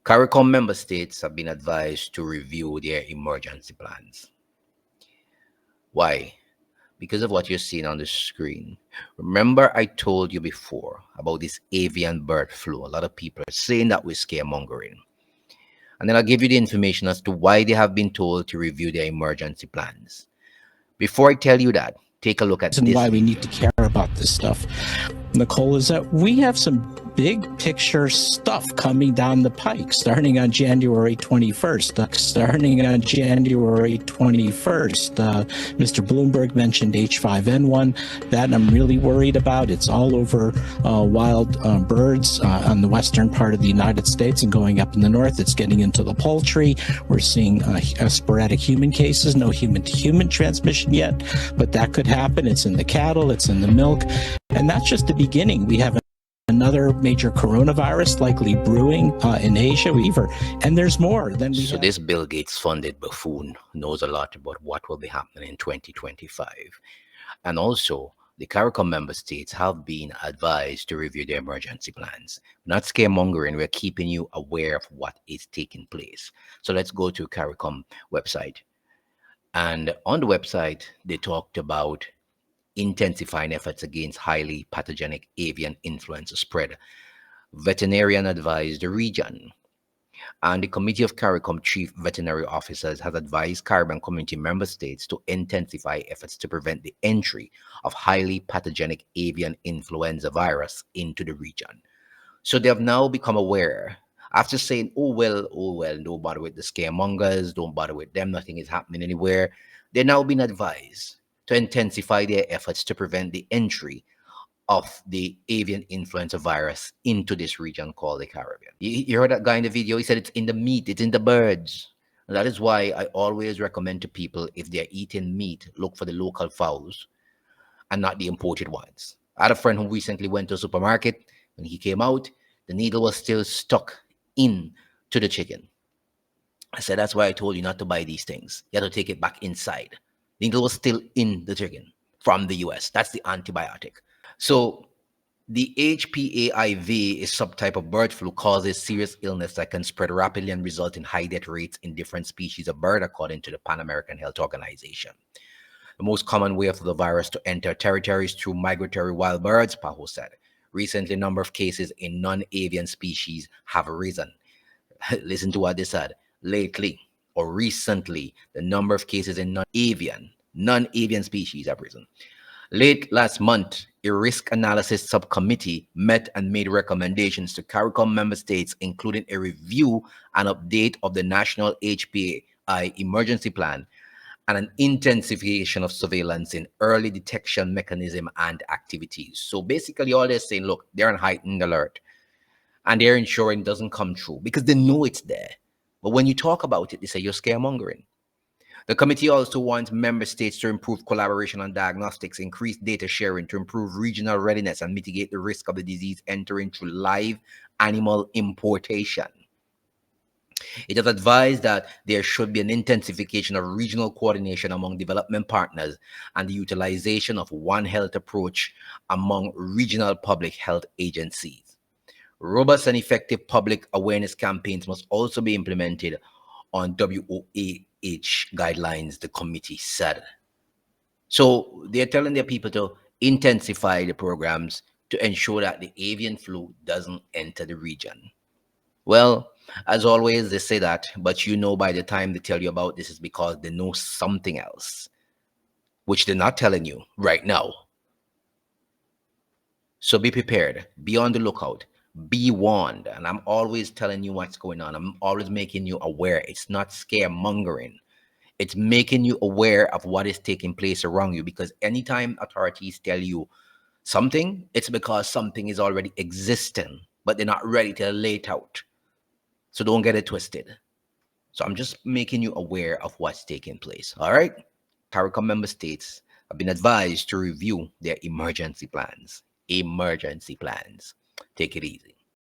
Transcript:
Caricom member states have been advised to review their emergency plans. Why? Because of what you're seeing on the screen. Remember, I told you before about this avian bird flu. A lot of people are saying that we're scaremongering. And then I'll give you the information as to why they have been told to review their emergency plans. Before I tell you that, take a look at and this why we video. need to care about this stuff, Nicole, is that we have some big picture stuff coming down the pike starting on January 21st. Mr. Bloomberg mentioned H5N1. That I'm really worried about. It's all over wild birds on the western part of the United States and going up in the north. It's getting into the poultry. We're seeing sporadic human cases, no human-to-human transmission yet, but that could happen. It's in the cattle, it's in the milk, and that's just the beginning. We have another major coronavirus likely brewing in Asia, and there's more. So this Bill Gates funded buffoon knows a lot about what will be happening in 2025. And also, the Caricom member states have been advised to review their emergency plans. Not scaremongering, we're keeping you aware of what is taking place. So let's go to Caricom website. And on the website, they talked about intensifying efforts against highly pathogenic avian influenza spread. Veterinarian advised the region. And the Committee of Caricom Chief Veterinary Officers has advised Caribbean Community member states to intensify efforts to prevent the entry of highly pathogenic avian influenza virus into the region. So they have now become aware. After saying, oh well, don't bother with the scaremongers, don't bother with them, nothing is happening anywhere, they're now being advised to intensify their efforts to prevent the entry of the avian influenza virus into this region called the Caribbean. You heard that guy in the video? He said it's in the meat, it's in the birds. And that is why I always recommend to people, if they're eating meat, look for the local fowls and not the imported ones. I had a friend who recently went to a supermarket. When he came out, the needle was still stuck into the chicken. I said, that's why I told you not to buy these things. You have to take it back inside. The needle was still in the chicken from the US. That's the antibiotic. So the HPAIV is a subtype of bird flu, causes serious illness that can spread rapidly and result in high death rates in different species of bird, according to the Pan American Health Organization. The most common way for the virus to enter territories through migratory wild birds, Paho said. Recently, a number of cases in non-avian species have risen. Listen to what they said. Lately or recently, the number of cases in non-avian species have risen. Late last month, a risk analysis subcommittee met and made recommendations to CARICOM member states, including a review and update of the National HPAI Emergency Plan and an intensification of surveillance in early detection mechanism and activities. So basically all they're saying, look, they're on heightened alert and they're ensuring it doesn't come true because they know it's there. But when you talk about it, they say you're scaremongering. The committee also wants member states to improve collaboration on diagnostics, increase data sharing to improve regional readiness and mitigate the risk of the disease entering through live animal importation. It has advised that there should be an intensification of regional coordination among development partners and the utilization of One Health approach among regional public health agencies. Robust and effective public awareness campaigns must also be implemented on WOAH guidelines, the committee said. So they're telling their people to intensify the programs to ensure that the avian flu doesn't enter the region. Well, as always, they say that, but you know by the time they tell you about this is because they know something else, which they're not telling you right now. So be prepared, be on the lookout, be warned. And I'm always telling you what's going on. I'm always making you aware. It's not scaremongering. It's making you aware of what is taking place around you, because anytime authorities tell you something, it's because something is already existing, but they're not ready to lay it out. So don't get it twisted. So I'm just making you aware of what's taking place. All right? CARICOM member states have been advised to review their emergency plans. Emergency plans. Take it easy.